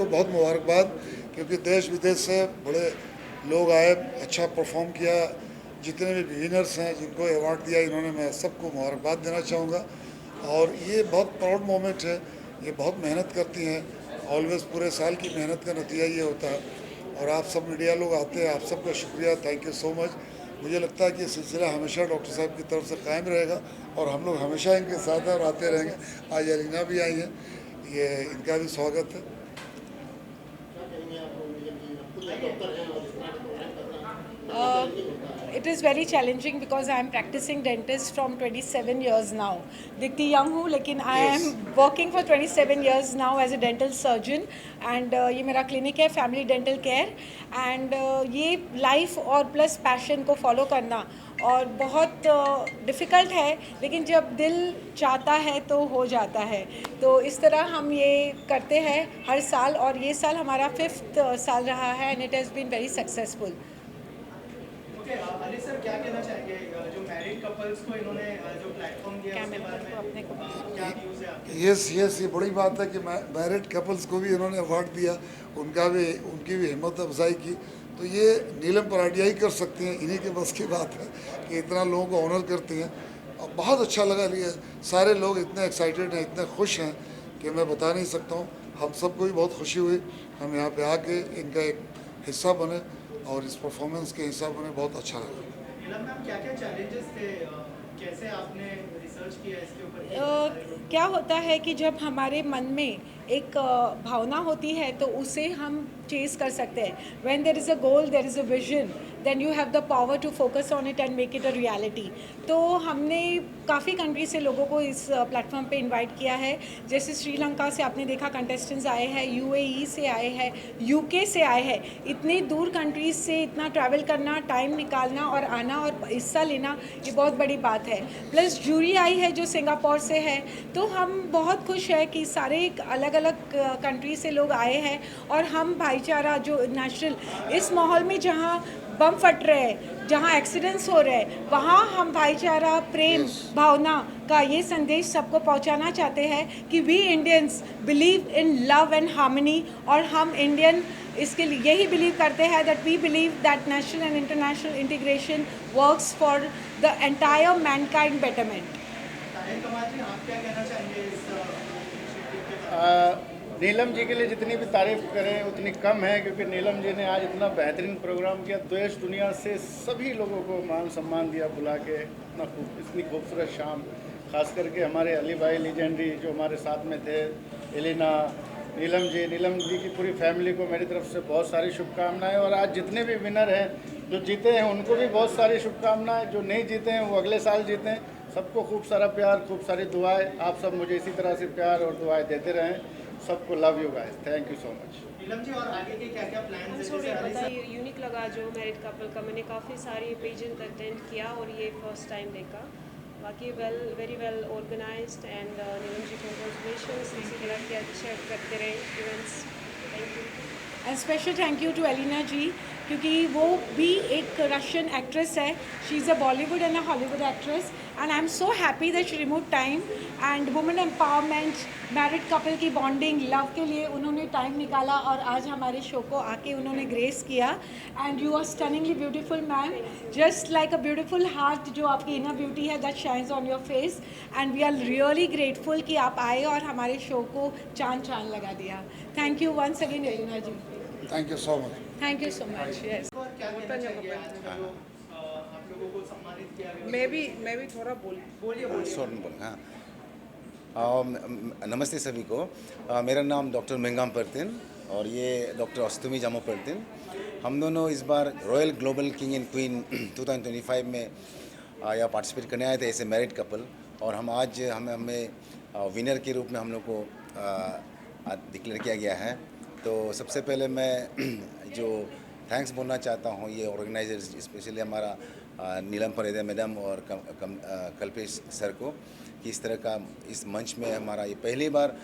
को बहुत मुबारकबाद, क्योंकि देश विदेश से बड़े लोग आए, अच्छा परफॉर्म किया। जितने भी विनर्स हैं जिनको अवार्ड दिया इन्होंने, मैं सबको मुबारकबाद देना चाहूँगा। और ये बहुत प्राउड मोमेंट है। ये बहुत मेहनत करती हैं, ऑलवेज पूरे साल की मेहनत का नतीजा ये होता है। और आप सब मीडिया लोग आते हैं, आप सबका शुक्रिया, थैंक यू सो मच। मुझे लगता है कि ये सिलसिला हमेशा डॉक्टर साहब की तरफ से कायम रहेगा और हम लोग हमेशा इनके साथ हैं और आते रहेंगे। आज एलिना भी आई हैं, ये इनका भी स्वागत है। Uh, it is very challenging because I am practicing dentist from 27 years now. दिखती young हूँ लेकिन I am Yes. working for 27 years now as a dental surgeon and ये मेरा क्लिनिक है फैमिली डेंटल केयर एंड ये life और plus passion को follow करना और बहुत डिफ़िकल्ट है, लेकिन जब दिल चाहता है तो हो जाता है। तो इस तरह हम ये करते हैं हर साल और ये साल हमारा 5th साल रहा है and it has been very successful. Ali sir, क्या कहना चाहेंगे जो मैरिड कपल्स को इन्होंने जो प्लेटफॉर्म दिया उसके बारे में क्या व्यूज है आपके? यस यस, ये बड़ी बात है कि मैरिड कपल्स को भी इन्होंने अवार्ड दिया, उनकी भी हिम्मत अफजाई की। तो ये नीलम पराडिया ही कर सकती हैं, इन्हीं के बस की बात है कि इतना लोगों को ऑनर करती हैं। और बहुत अच्छा लगा, लिए सारे लोग इतने एक्साइटेड हैं, इतने खुश हैं कि मैं बता नहीं सकता हूँ। हम सबको भी बहुत खुशी हुई हम यहाँ पे आके इनका एक हिस्सा बने और इस परफॉर्मेंस के हिस्सा बने, बहुत अच्छा लगा। नीलम मैम, क्या क्या चैलेंजेस थे, कैसे आपने रिसर्च किया इसके ऊपर? क्या होता है कि जब हमारे मन में एक भावना होती है तो उसे हम चेज़ कर सकते हैं। When there is a goal, there is a vision, then you have the power to focus on it and make it a reality. तो हमने काफ़ी कंट्री से लोगों को इस प्लेटफॉर्म पे इनवाइट किया है। जैसे श्रीलंका से आपने देखा कंटेस्टेंट्स आए हैं, यूएई से आए हैं, यूके से आए हैं। इतनी दूर कंट्रीज से इतना ट्रैवल करना, टाइम निकालना और आना और हिस्सा लेना, ये बहुत बड़ी बात है। प्लस जूरी आई है जो सिंगापुर से है। तो हम बहुत खुश हैं कि सारे अलग अलग कंट्री से लोग आए हैं और हम भाईचारा जो नेशनल इस माहौल में जहाँ बम फट रहे हैं, जहाँ एक्सीडेंट्स हो रहे हैं, वहाँ हम भाईचारा, प्रेम, Yes. भावना का ये संदेश सबको पहुँचाना चाहते हैं कि we Indians believe in love and harmony. और हम इंडियन इसके लिए यही बिलीव करते हैं that we believe that national and international integration works for the entire mankind betterment. Tahir Kamal ji, आप क्या कहना चाहेंगे इस initiative के बारे में? नीलम जी के लिए जितनी भी तारीफ़ करें उतनी कम है, क्योंकि नीलम जी ने आज इतना बेहतरीन प्रोग्राम किया। देश दुनिया से सभी लोगों को मान सम्मान दिया बुला के, इतनी खूबसूरत शाम। खास करके हमारे अली भाई लीजेंडरी जो हमारे साथ में थे, एलिना, नीलम जी की पूरी फैमिली को मेरी तरफ से बहुत सारी शुभकामनाएं। और आज जितने भी विनर हैं, जो जीते हैं, उनको भी बहुत सारी शुभकामनाएं। जो नहीं जीते हैं वो अगले साल जीतें। सबको खूब सारा प्यार, खूब सारी दुआएं। आप सब मुझे इसी तरह से प्यार और दुआएं देते रहें। सबको love you guys, thank you so much. Neelam ji, और आगे के क्या क्या प्लान्स हैं? सॉरी, जैसे अली पता सर, ये यूनिक लगा जो मैरिड कपल का। मैंने काफ़ी सारी पेजेंट अटेंड किया और ये फर्स्ट टाइम देखा। बाकी very well organised and Neelam ji congratulation, इसी तरह के अच्छे करते रहे events. Thank you. And special thank you to Elina ji, क्योंकि वो भी एक रशियन एक्ट्रेस है। She is a Bollywood and a Hollywood actress and I am so happy that she remove time and women empowerment, married couple की bonding, love के लिए उन्होंने time निकाला और आज हमारे शो को आके उन्होंने ग्रेस किया। And you are stunningly beautiful ma'am, just like a beautiful heart जो आपकी इनर ब्यूटी है that shines on your face. And we are really grateful कि आप आए और हमारे शो को चांद लगा दिया। Thank you once again Elina ji, thank you so much. Thank you so much. Yes, और क्या कहना चाहिए आज का जो आप लोगों को सम्मानित किया गया? मैं भी थोड़ा बोलिए। स्वर्ण बोल, हाँ। नमस्ते सभी को। मेरा नाम डॉक्टर मेंगाम परतिन और ये डॉक्टर अस्तुमी जामो परतिन। हम दोनों इस बार royal global king and queen 2025 में यहाँ पार्टिसिपेट करने आए थे एज ए मैरिड कपल। और हम आज हमें विनर के रूप में हम लोग को डिक्लेयर किया गया है। तो सबसे पहले मैं जो थैंक्स बोलना चाहता हूँ ये ऑर्गेनाइजर्स, स्पेशली हमारा नीलम परेदा मैडम और कल्पेश सर को, कि इस तरह का इस मंच में हमारा ये पहली बार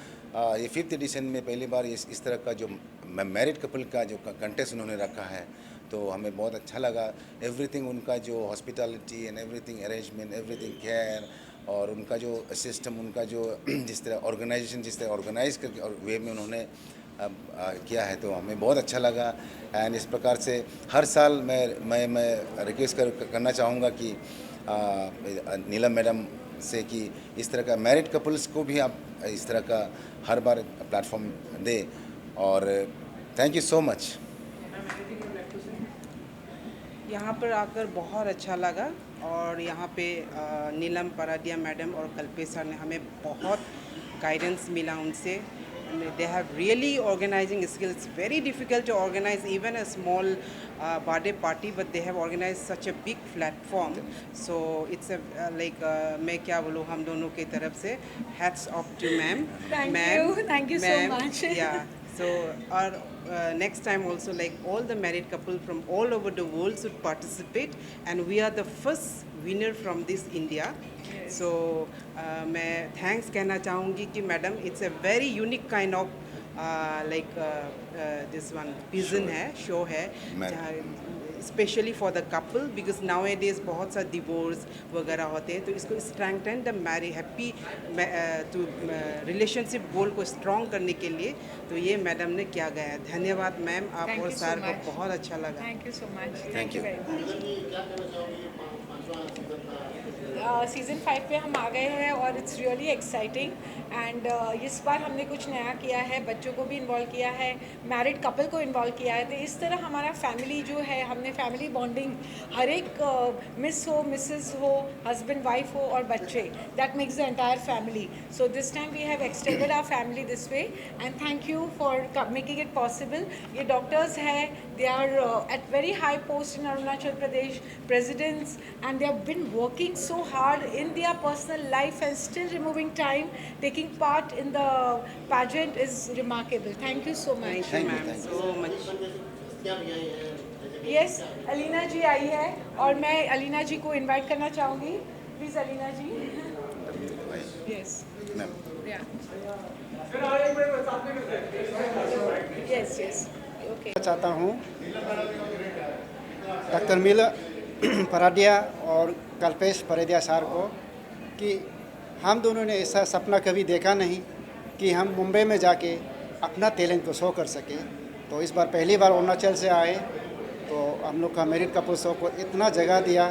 ये 5th एडिशन में पहली बार इस तरह का जो मैरिड कपल का जो कंटेस्ट उन्होंने रखा है। तो हमें बहुत अच्छा लगा। एवरीथिंग उनका जो hospitality and everything arrangement, everything care और उनका जो सिस्टम, उनका जो जिस तरह ऑर्गेनाइजेशन, जिस तरह ऑर्गेनाइज करके और वे में उन्होंने किया है, तो हमें बहुत अच्छा लगा। एंड इस प्रकार से हर साल मैं रिक्वेस्ट करना चाहूँगा कि नीलम मैडम से कि इस तरह का मैरिड कपल्स को भी आप इस तरह का हर बार प्लेटफॉर्म दे। और थैंक यू सो मच। यहाँ पर आकर बहुत अच्छा लगा और यहाँ पे नीलम परादिया मैडम और कल्पेश सर ने हमें बहुत गाइडेंस मिला उनसे। They have really organizing skills. It's very difficult to organize even a small birthday party, but they have organized such a big platform. So it's a मैं क्या बोलूँ, हम दोनों की तरफ से hats off to ma'am. Thank you so much. Yeah. So our next time also, like, all the married couple from all over the world should participate, and we are the first winner from this India. So मैं thanks कहना चाहूँगी कि madam it's a very unique kind of this one pageant है, show है, specially for the couple, because nowadays बहुत सा divorce वगैरह होते हैं, तो इसको strengthen the marry happy to relationship goal को स्ट्रॉन्ग करने के लिए तो ये मैडम ने किया गया है। धन्यवाद मैम, आप और सर को बहुत अच्छा लगा। Thank you so much. Thank you. Season 5 पे हम आ गए हैं और इट्स रियली एक्साइटिंग। एंड इस बार हमने कुछ नया किया है, बच्चों को भी इन्वॉल्व किया है, मैरिड कपल को इन्वॉल्व किया है। तो इस तरह हमारा फैमिली जो है, हमने फैमिली बॉन्डिंग हर एक मिस हो, मिसेस हो, हस्बैंड वाइफ हो और बच्चे, that makes the entire family. So this time we have extended our family this way and thank you for making it possible. ये डॉक्टर्स हैं, they are at very high post in Arunachal Pradesh, presidents, and they have been working so hard in their personal life and still removing time, taking part in the pageant is remarkable. Thank you so much. Thank you ma'am so much. Yes, Alina ji आई है और मैं Alina ji को invite करना चाहूँगी। Please Alina ji. Yes. Ma'am, Yeah. Yes, yes. Okay. चाहता हूँ doctor मीला पराडिया और कल्पेश पराडिया सर को कि हम दोनों ने ऐसा सपना कभी देखा नहीं कि हम मुंबई में जाके अपना टैलेंट को शो कर सके। तो इस बार पहली बार अरुणाचल से आए तो हम लोग का मैरिड कपल शो को इतना जगह दिया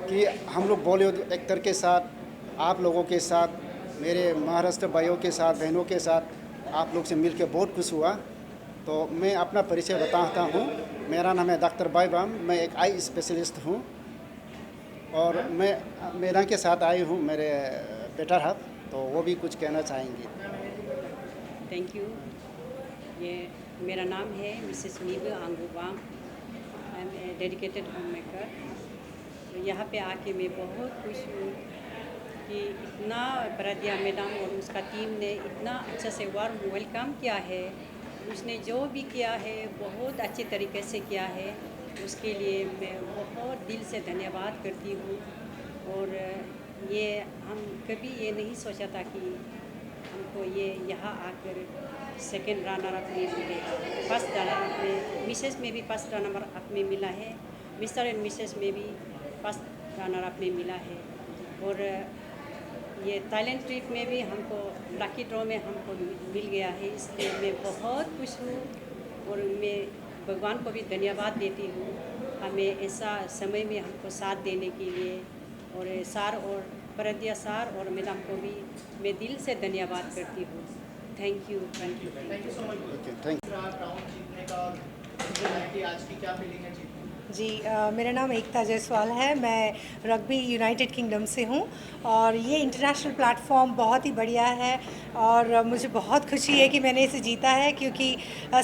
कि हम लोग बॉलीवुड एक्टर के साथ, आप लोगों के साथ, मेरे महाराष्ट्र भाइयों के साथ, बहनों के साथ आप लोग से मिलकर बहुत खुश हुआ। तो मैं अपना परिचय बताता हूँ। मेरा नाम है डॉक्टर बाईबाम, मैं एक आई स्पेशलिस्ट हूँ और मैं मेरा के साथ आई हूँ मेरे बेटर हाफ, तो वो भी कुछ कहना चाहेंगी। Thank you. ये मेरा नाम है Mrs Neeba Angoubam, I am a dedicated home maker. तो यहाँ पे आके मैं बहुत खुश हूँ कि इतना परादिया मैडम और उसका टीम ने इतना अच्छा से वार्म वेलकम किया है। उसने जो भी किया है बहुत अच्छे तरीके से किया है, उसके लिए मैं बहुत दिल से धन्यवाद करती हूँ। और ये हम कभी ये नहीं सोचा था कि हमको ये यहाँ आकर सेकंड रनर अप में मिलेगा। फर्स्ट रनर अप में मिसेस में भी फर्स्ट रनर अप में मिला है, मिस्टर एंड मिसेस में भी फर्स्ट रनर अप में मिला है। और ये थाईलैंड ट्रिप में भी हमको लकी ड्रॉ में हमको मिल गया है, इसलिए मैं बहुत खुश हूँ। और मैं भगवान को भी धन्यवाद देती हूँ हमें ऐसा समय में हमको साथ देने के लिए। और सर और परादिया सर और मैडम को भी मैं दिल से धन्यवाद करती हूँ। Thank you, thank you, thank you so much. Thank round जीतने का कि आज की क्या फीलिंग है जीतने? जी मेरा नाम एकता जायसवाल है, मैं रग्बी यूनाइटेड किंगडम से हूँ और ये इंटरनेशनल प्लेटफॉर्म बहुत ही बढ़िया है और मुझे बहुत खुशी है कि मैंने इसे जीता है क्योंकि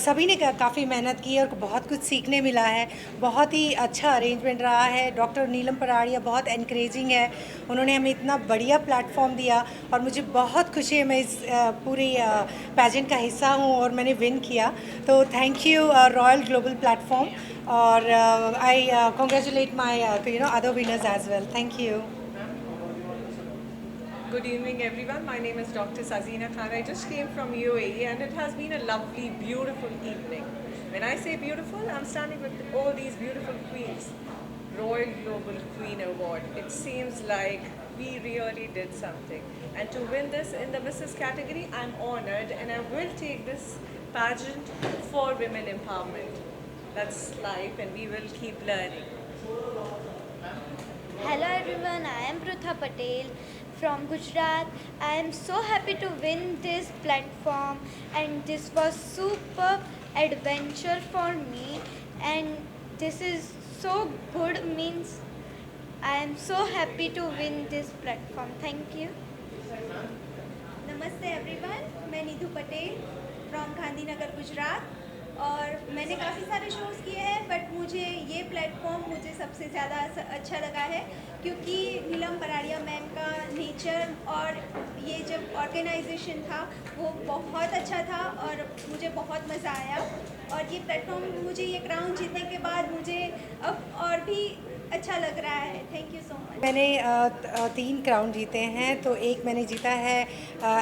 सभी ने काफ़ी मेहनत की है और बहुत कुछ सीखने मिला है। बहुत ही अच्छा अरेंजमेंट रहा है। डॉक्टर नीलम पराडिया बहुत एनकरेजिंग है, उन्होंने हमें इतना बढ़िया प्लेटफॉर्म दिया और मुझे बहुत खुशी है मैं इस पूरी पैजेंट का हिस्सा हूँ और मैंने विन किया। तो thank you royal global platform और I congratulate my other winners as well. Thank you. Good evening, everyone. My name is Dr. Sazina Khan. I just came from UAE, and it has been a lovely, beautiful evening. When I say beautiful, I'm standing with all these beautiful queens. Royal Global Queen Award. It seems like we really did something. And to win this in the Mrs. category, I'm honored, and I will take this pageant for women empowerment. That's life, and we will keep learning. Hello everyone, I am Prutha Patel from Gujarat. I am so happy to win this platform, and this was super adventure for me, and this is so good, means I am so happy to win this platform. Thank you. नमस्ते everyone, मैं Neetu Patel from Gandhinagar Gujarat. और मैंने काफ़ी सारे shows किए हैं, but मुझे ये प्लेटफॉर्म मुझे सबसे ज़्यादा अच्छा लगा है, क्योंकि नीलम पराड़िया मैम का नेचर और ये जब ऑर्गेनाइजेशन था वो बहुत अच्छा था और मुझे बहुत मज़ा आया। और ये प्लेटफॉर्म मुझे ये क्राउन जीतने के बाद मुझे अब और भी अच्छा लग रहा है। Thank you so much. मैंने 3 क्राउन जीते हैं, तो एक मैंने जीता है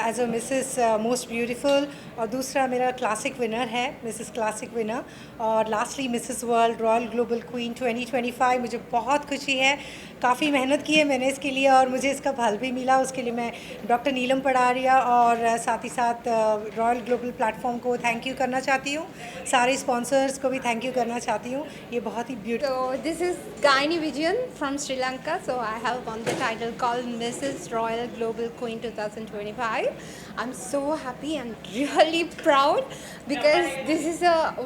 as a Mrs most beautiful, और दूसरा मेरा क्लासिक विनर है, मिसेस क्लासिक विनर, और lastly Mrs world royal global queen 2025। मुझे बहुत खुशी है, काफ़ी मेहनत की है मैंने इसके लिए और मुझे इसका फल भी मिला। उसके लिए मैं डॉक्टर नीलम पराड़िया और साथ ही साथ रॉयल ग्लोबल प्लेटफॉर्म को थैंक यू करना चाहती हूँ, सारे स्पॉन्सर्स को भी थैंक यू करना चाहती हूँ। ये बहुत ही beautiful. So this is Gaini Vijayan from Sri Lanka. So I have won the title called Mrs. Royal Global Queen 2025. I'm so happy and really proud because this is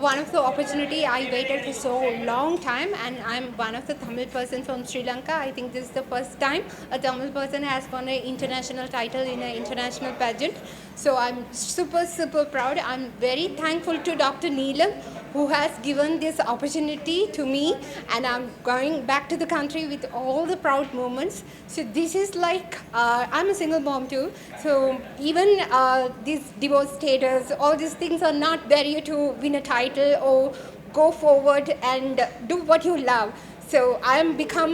one of the opportunity I waited for so long time, and I'm one of the Tamil person from Sri Lanka. I think this is the first time a Tamil person has won an international title in an international pageant. So I'm super proud. I'm very thankful to Dr. Neelam who has given this opportunity to me, and I'm going back to the country with all the proud moments. So this is like I'm a single mom too, so even this divorce status, all these things are not barrier to win a title or go forward and do what you love. So I am become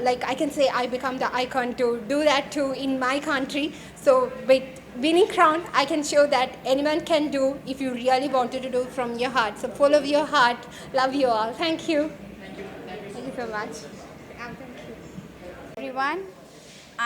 like I can say I become the icon to do that too in my country. So with winning crown, I can show that anyone can do if you really wanted to do from your heart. So follow your heart. Love you all. Thank you. Thank you so much. Thank you. Everyone,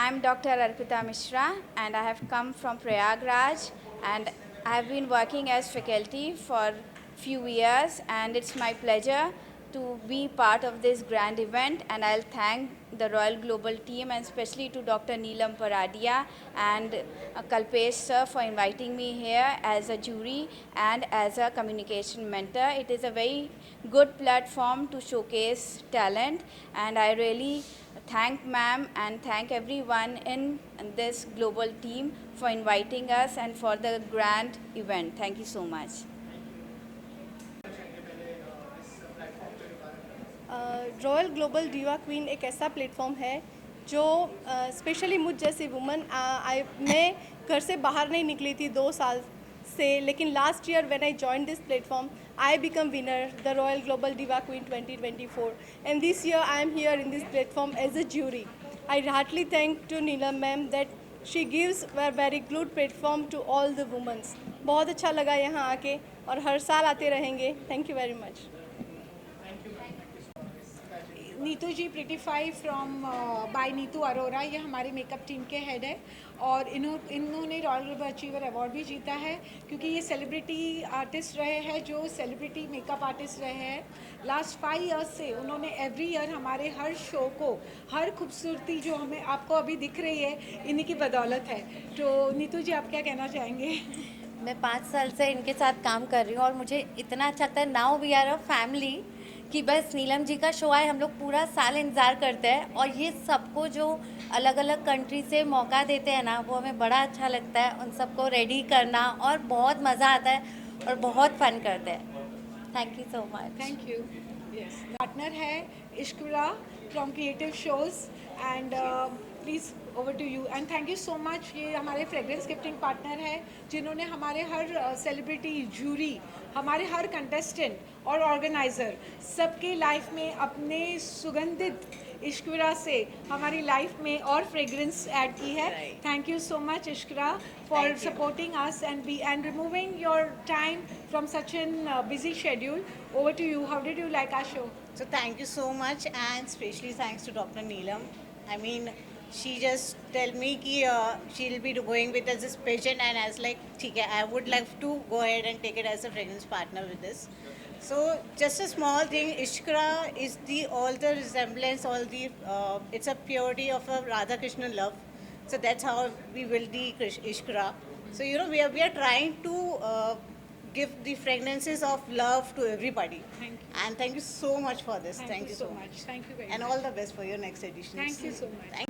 I'm Dr. Arpita Mishra and I have come from Prayagraj, and I have been working as faculty for few years, and it's my pleasure to be part of this grand event, and I'll thank the Royal Global team and especially to Dr. Neelam Paradia and Kalpesh sir for inviting me here as a jury and as a communication mentor. It is a very good platform to showcase talent, and I really thank ma'am and thank everyone in this global team for inviting us and for the grand event. Thank you so much. Royal global diva queen एक ऐसा platform है जो specially मुझ जैसी woman मैं घर से बाहर नहीं निकली थी 2 साल से, लेकिन last year when I join this platform I become winner the royal global diva queen 2024, and this year I am here in this platform as a jury. I heartly thank to Neelam ma'am that she gives a very good platform to all the womens. बहुत अच्छा लगा यहाँ आके और हर साल आते रहेंगे. Thank you very much. Neetu ji Prettify from by Neetu Arora, ये हमारे मेकअप टीम के हेड है और इन्होंने रॉयल ग्लोबल अचीवर अवार्ड भी जीता है क्योंकि ये सेलिब्रिटी आर्टिस्ट रहे हैं, जो सेलिब्रिटी मेकअप आर्टिस्ट रहे हैं. लास्ट 5 इयर्स से उन्होंने एवरी ईयर हमारे हर शो को, हर खूबसूरती जो हमें आपको अभी दिख रही है, इन्हीं की बदौलत है. तो नीतू जी आप क्या कहना चाहेंगे? मैं 5 साल से इनके साथ काम कर रही हूँ और मुझे इतना अच्छा लगता है. Now we are a family कि बस नीलम जी का शो आए, हम लोग पूरा साल इंतज़ार करते हैं और ये सबको जो अलग अलग कंट्री से मौका देते हैं ना, वो हमें बड़ा अच्छा लगता है. उन सबको रेडी करना और बहुत मज़ा आता है और बहुत फन करते हैं. Thank you so much. Thank you. Yes, partner है Ishkura from creative shows, and please over to you. And thank you so much. ये हमारे फ्रेग्रेंस गिफ्टिंग पार्टनर है जिन्होंने हमारे हर सेलिब्रिटी, जूरी, हमारे हर कंटेस्टेंट और ऑर्गेनाइज़र सबके लाइफ में अपने सुगंधित इश्कुरा से हमारी लाइफ में और फ्रेग्रेंस ऐड की है. Thank you so much Ishkura for supporting us and removing your time from such an busy schedule. Over to you. How did you like our show? So thank you so much, and especially thanks to Dr. Neelam. I mean, she just tell me कि she'll be going with as this patient, and I was like ठीक है, I would like to go ahead and take it as a fragrance partner with this. So just a small thing, Ishkra is all the resemblance, all the it's a purity of a Radha Krishna love. So that's how we build the Ishkra. So we are trying to give the fragrances of love to everybody. Thank you. And thank you so much for this. Thank you so much. Thank you very much. And all the best for your next edition. Thank you so much.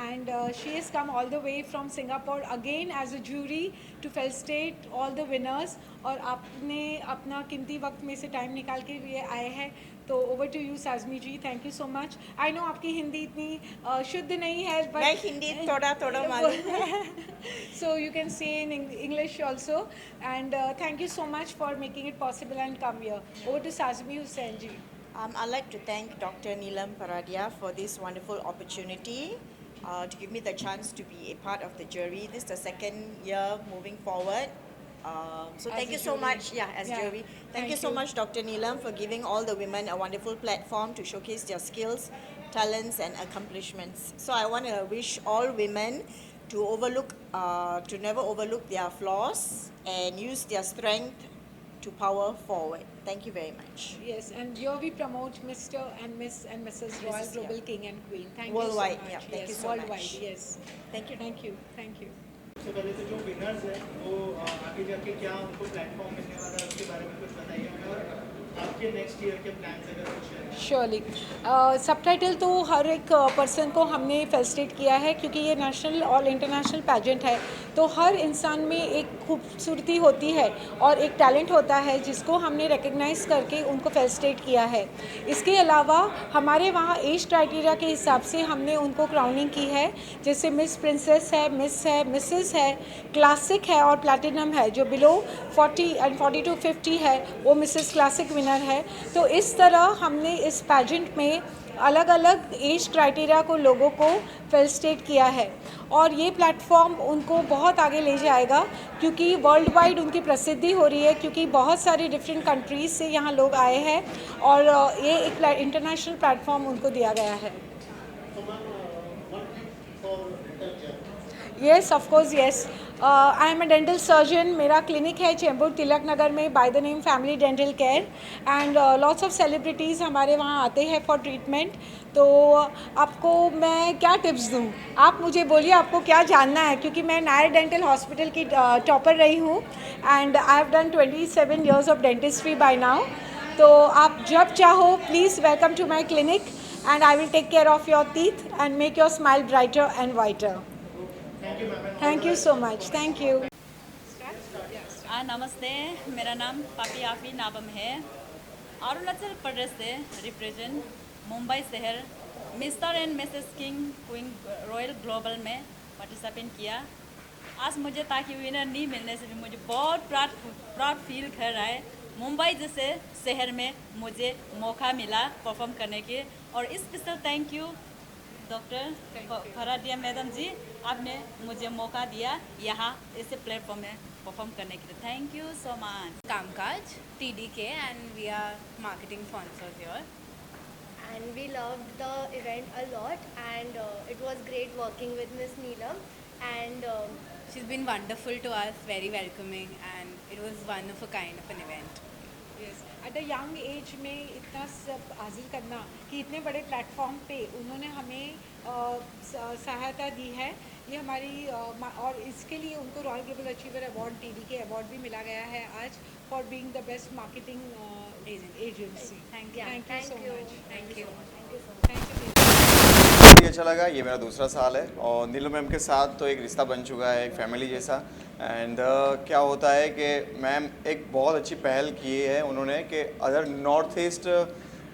And she has come all the way from Singapore again as a jury to felicitate all the winners. और आपने अपना कीमती वक्त में से time निकाल के ये आए हैं, तो over to you Sazmi ji. Thank you so much. I know आपकी हिंदी इतनी शुद्ध नहीं है, बट मैं हिंदी थोड़ा मालूम है. So you can say in English also. And thank you so much for making it possible and come here. Over to Saazmi Hussain ji. I'd like to thank Dr. Neelam Paradia for this wonderful opportunity to give me the chance to be a part of the jury. This is the second year moving forward. So As thank a you so jury. much, as Yeah. jury. Thank you so much, Dr. Neelam, for giving all the women a wonderful platform to showcase their skills, talents, and accomplishments. So I want to wish all women to never overlook their flaws and use their strength to power forward. Thank you very much. Yes, and here we promote Mr. and Miss and Mrs. Royal Mrs. Global yeah. King and Queen. Thank Worldwide, you so much. yeah, thank yes, you so worldwide, much. yes. Thank you. Thank you. Thank you. सबसे पहले तो जो winners हैं वो आगे जाके क्या उनको प्लेटफॉर्म मिलने वाला है उसके बारे में कुछ बताइए हमें, और आपके नेक्स्ट ईयर के प्लान्स अगर कुछ है. श्योरली. सबटाइटल तो हर एक पर्सन को हमने फेलिसिटेट किया है, क्योंकि ये नेशनल और इंटरनेशनल पैजेंट है, तो हर इंसान में एक खूबसूरती होती है और एक टैलेंट होता है जिसको हमने रिकग्नाइज़ करके उनको फेलिसिटेट किया है. इसके अलावा हमारे वहाँ एज क्राइटेरिया के हिसाब से हमने उनको क्राउनिंग की है, जैसे मिस प्रिंसेस है, मिस है, मिसेस है, क्लासिक है और प्लैटिनम है. जो बिलो 40 and 40 to 50 है वो मिसेस क्लासिक विनर है. तो इस तरह हमने इस पैजेंट में अलग अलग एज क्राइटेरिया को लोगों को फेलिसिटेट किया है, और ये प्लेटफॉर्म उनको बहुत आगे ले जाएगा, क्योंकि वर्ल्ड वाइड उनकी प्रसिद्धि हो रही है, क्योंकि बहुत सारे डिफरेंट कंट्रीज़ से यहाँ लोग आए हैं, और ये एक इंटरनेशनल प्लेटफॉर्म उनको दिया गया है. Yes, of course, yes. I am a dental surgeon. मेरा क्लिनिक है चेंबूर तिलक नगर में by the name family dental care, and lots of celebrities हमारे वहाँ आते हैं फॉर ट्रीटमेंट. तो आपको मैं क्या टिप्स दूँ, आप मुझे बोलिए आपको क्या जानना है, क्योंकि मैं नायर डेंटल हॉस्पिटल की टॉपर रही हूँ, and I have done 27 years of dentistry by now. तो आप जब चाहो please welcome to my clinic, and I will take care of your teeth and make your smile brighter and whiter. Thank you so much. Thank you. नमस्ते, मेरा नाम पापी आफी नाबम है. अरुणाचल प्रदेश से रिप्रेजेंट मुंबई शहर mister and Mrs king queen royal global में participate किया. आज मुझे ताकि विनर नहीं मिलने से भी मुझे बहुत प्राउड फील कर रहा है. मुंबई जैसे शहर में मुझे मौका मिला परफॉर्म करने के, और special thank you doctor Faradia madam ji, आपने मुझे मौका दिया यहाँ ऐसे प्लेटफॉर्म में परफॉर्म करने के लिए. Thank you so much. कामकाज TDK and we are marketing sponsors here. And we loved the event a lot, and it was great working with Miss Neelam, and she's been wonderful to us, very welcoming, and it was one of a kind of an event. Yes. At a young age में इतना सब हासिल करना कि इतने बड़े platform पे उन्होंने हमें सहायता दी है, ये हमारी और इसके लिए उनको royal global achiever award TDK award भी मिला गया है आज for being the best marketing agency. Thank you so much. Thank you. बहुत ही अच्छा लगा. ये मेरा दूसरा साल है और नीलम मैम के साथ तो एक रिश्ता बन चुका है, एक फैमिली जैसा. एंड क्या होता है कि मैम एक बहुत अच्छी पहल की है उन्होंने कि अदर नॉर्थ ईस्ट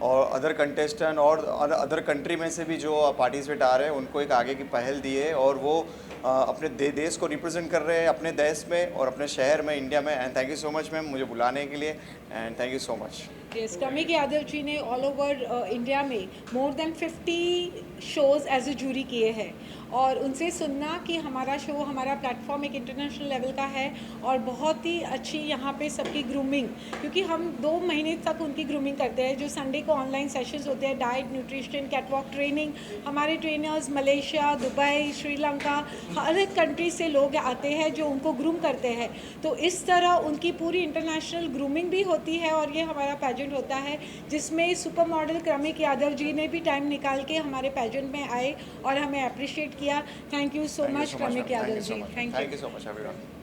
और अदर कंटेस्टेंट और अदर कंट्री में से भी जो पार्टिसिपेट आ रहे हैं उनको एक आगे की पहल दी है, और वो अपने देश को रिप्रेजेंट कर रहे हैं अपने देश में और अपने शहर में, इंडिया में. And thank you so much ma'am मुझे बुलाने के लिए, and thank you so much. Yes, Tamik Yadav ji ने ऑल ओवर इंडिया में more than 50 shows as a jury किए हैं, और उनसे सुनना कि हमारा शो, हमारा प्लेटफॉर्म एक इंटरनेशनल लेवल का है और बहुत ही अच्छी यहाँ पे सबकी ग्रूमिंग, क्योंकि हम 2 महीने तक उनकी ग्रूमिंग करते हैं। जो संडे को ऑनलाइन सेशंस होते हैं, डाइट, न्यूट्रिशन, कैटवॉक ट्रेनिंग, हमारे ट्रेनर्स मलेशिया, दुबई, श्रीलंका, हर एक कंट्री से लोग आते हैं जो उनको ग्रूम करते हैं। तो इस तरह उनकी पूरी इंटरनेशनल ग्रूमिंग भी होती है और ये हमारा पैजेंट होता है जिसमें सुपर मॉडल क्रमिक यादव जी ने भी टाइम निकाल के हमारे पैजेंट में आए और हमें अप्रिशिएट किया। Thank you so much Kramik Yadav ji. Thank you so much everyone.